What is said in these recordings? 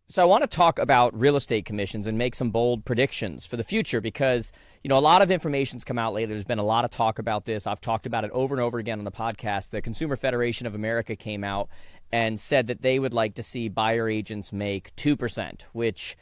So I want to talk about real estate commissions and make some bold predictions for the future because, a lot of information's come out lately. There's been a lot of talk about this. I've talked about it over and over again on the podcast. The Consumer Federation of America came out and said that they would like to see buyer agents make 2%, which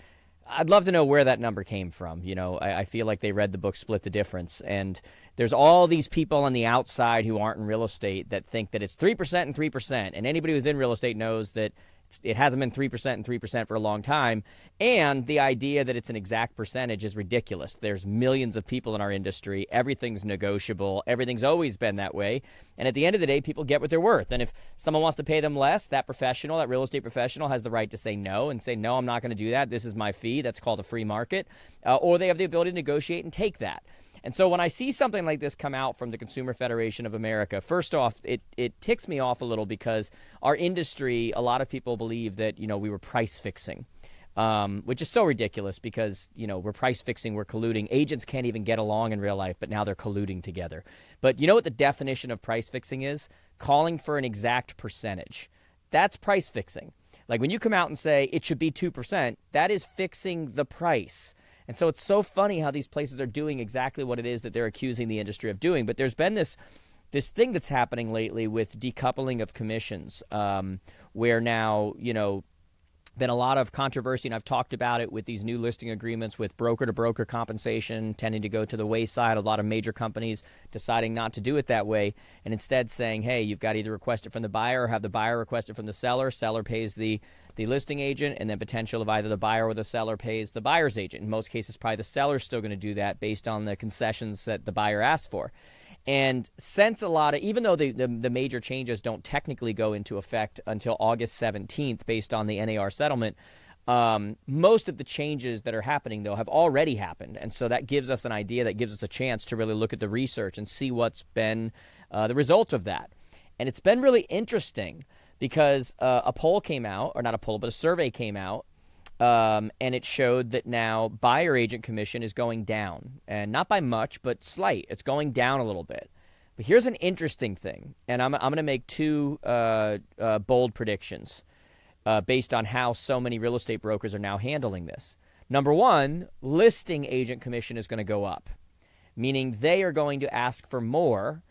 I'd love to know where that number came from. I feel like they read the book Split the Difference. And there's all these people on the outside who aren't in real estate that think that it's 3% and 3%. And anybody who's in real estate knows that it hasn't been 3% and 3% for a long time. And the idea that it's an exact percentage is ridiculous. There's millions of people in our industry. Everything's negotiable. Everything's always been that way. And at the end of the day, people get what they're worth. And if someone wants to pay them less, that professional, that real estate professional has the right to say no and say, no, I'm not going to do that. This is my fee. That's called a free market. Or they have the ability to negotiate and take that. And so when I see something like this come out from the Consumer Federation of America, first off, it ticks me off a little because our industry, a lot of people believe that, we were price fixing, which is so ridiculous because, we're price fixing, we're colluding. Agents can't even get along in real life, but now they're colluding together. But you know what the definition of price fixing is? Calling for an exact percentage. That's price fixing. Like when you come out and say it should be 2%, that is fixing the price. And so it's so funny how these places are doing exactly what it is that they're accusing the industry of doing. But there's been this thing that's happening lately with decoupling of commissions, where now, been a lot of controversy, and I've talked about it with these new listing agreements with broker-to-broker compensation tending to go to the wayside. A lot of major companies deciding not to do it that way and instead saying, hey, you've got to either request it from the buyer or have the buyer request it from the seller. Seller pays the listing agent, and then potential of either the buyer or the seller pays the buyer's agent. In most cases, probably the seller's still going to do that based on the concessions that the buyer asked for. And since even though the major changes don't technically go into effect until August 17th based on the NAR settlement, most of the changes that are happening, though, have already happened. And so that gives us an idea, that gives us a chance to really look at the research and see what's been the result of that. And it's been really interesting because a poll came out, or not a poll, but a survey came out, and it showed that now buyer agent commission is going down, and not by much, but slight. It's going down a little bit. But here's an interesting thing, and I'm going to make two bold predictions based on how so many real estate brokers are now handling this. Number one, listing agent commission is going to go up, meaning they are going to ask for more.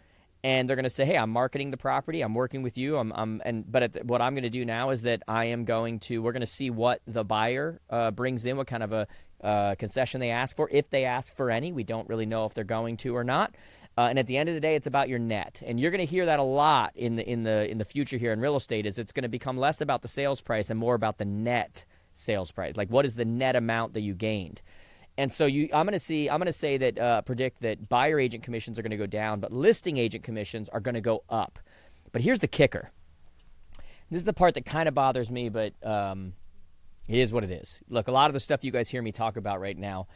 And they're going to say, hey, I'm marketing the property. I'm working with you. What I'm going to do now is that we're going to see what the buyer brings in, what kind of a concession they ask for, if they ask for any. We don't really know if they're going to or not. And at the end of the day, it's about your net. And you're going to hear that a lot in the future here in real estate. Is it's going to become less about the sales price and more about the net sales price. Like, what is the net amount that you gained? And so I'm going to say that predict that buyer agent commissions are going to go down, but listing agent commissions are going to go up. But here's the kicker. This is the part that kind of bothers me, but it is what it is. Look, a lot of the stuff you guys hear me talk about right now,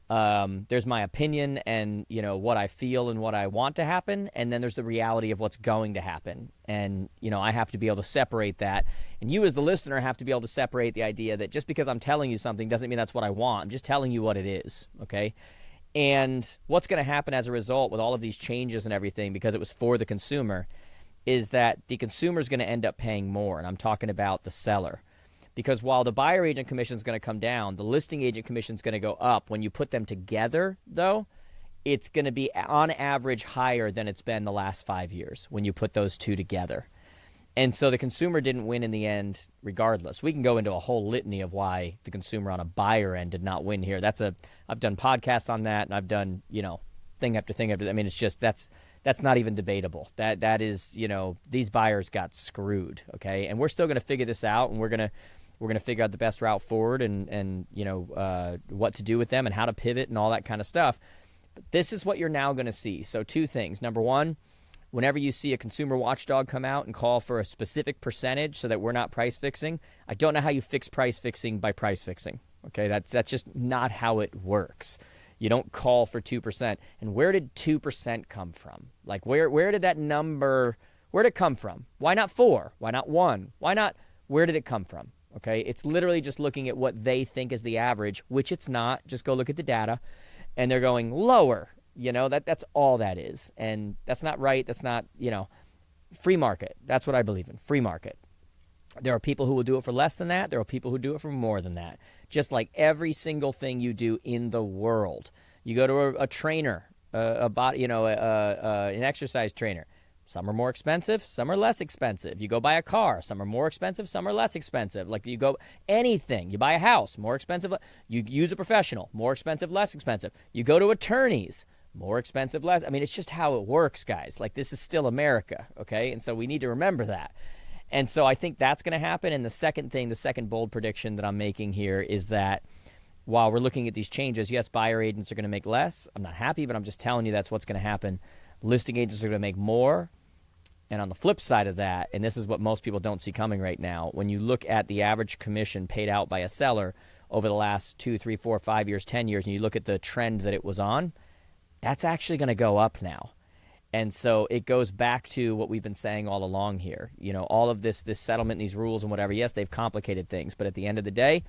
there's my opinion and what I feel and what I want to happen, and then there's the reality of what's going to happen. And I have to be able to separate that. And you as the listener have to be able to separate the idea that just because I'm telling you something doesn't mean that's what I want. I'm just telling you what it is, okay? And what's going to happen as a result with all of these changes and everything, because it was for the consumer, is that the consumer is going to end up paying more. And I'm talking about the seller. Because while the buyer agent commission is going to come down, the listing agent commission is going to go up. When you put them together, though, it's going to be on average higher than it's been the last 5 years when you put those two together. And so the consumer didn't win in the end regardless. We can go into a whole litany of why the consumer on a buyer end did not win here. I've done podcasts on that, and I've done, thing after thing after. I mean, it's just that's not even debatable. That is, these buyers got screwed, okay? And we're still going to figure this out, and we're going to figure out the best route forward and what to do with them and how to pivot and all that kind of stuff. But this is what you're now going to see. So two things. Number one, whenever you see a consumer watchdog come out and call for a specific percentage so that we're not price fixing, I don't know how you fix price fixing by price fixing. Okay, that's just not how it works. You don't call for 2%. And where did 2% come from? Like where did that number, where did it come from? Why not 4? Why not 1? Why not, where did it come from? Okay, it's literally just looking at what they think is the average, which it's not. Just go look at the data. And they're going lower. That's all that is. And that's not right. That's not, free market. That's what I believe in, free market. There are people who will do it for less than that. There are people who do it for more than that. Just like every single thing you do in the world. You go to a trainer, an exercise trainer. Some are more expensive, some are less expensive. You go buy a car, some are more expensive, some are less expensive. Like you go anything, you buy a house, more expensive. You use a professional, more expensive, less expensive. You go to attorneys, more expensive, less. I mean, it's just how it works, guys. Like this is still America, okay? And so we need to remember that. And so I think that's going to happen. And the second thing, the second bold prediction that I'm making here is that while we're looking at these changes, yes, buyer agents are going to make less. I'm not happy, but I'm just telling you that's what's going to happen. Listing agents are going to make more. And on the flip side of that, and this is what most people don't see coming right now, when you look at the average commission paid out by a seller over the last 2, 3, 4, 5 years, 10 years, and you look at the trend that it was on, that's actually going to go up now. And so it goes back to what we've been saying all along here. You know, all of this settlement, these rules and whatever, yes, they've complicated things. But at the end of the day,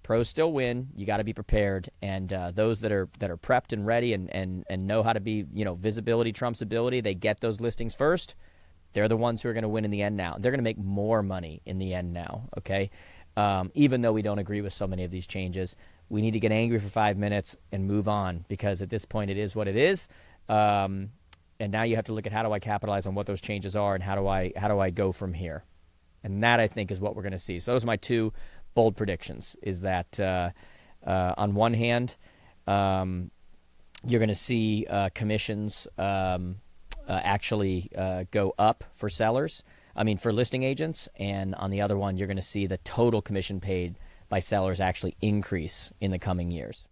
pros still win. You got to be prepared. And those that are prepped and ready and know how to be, you know, visibility trumps ability, they get those listings first. They're the ones who are going to win in the end now. They're going to make more money in the end now, okay? Even though we don't agree with so many of these changes, we need to get angry for 5 minutes and move on because at this point it is what it is. And now you have to look at how do I capitalize on what those changes are and how do I go from here? And that, I think, is what we're going to see. So those are my two bold predictions, is that on one hand, you're going to see commissions actually go up for for listing agents. And on the other one, you're going to see the total commission paid by sellers actually increase in the coming years.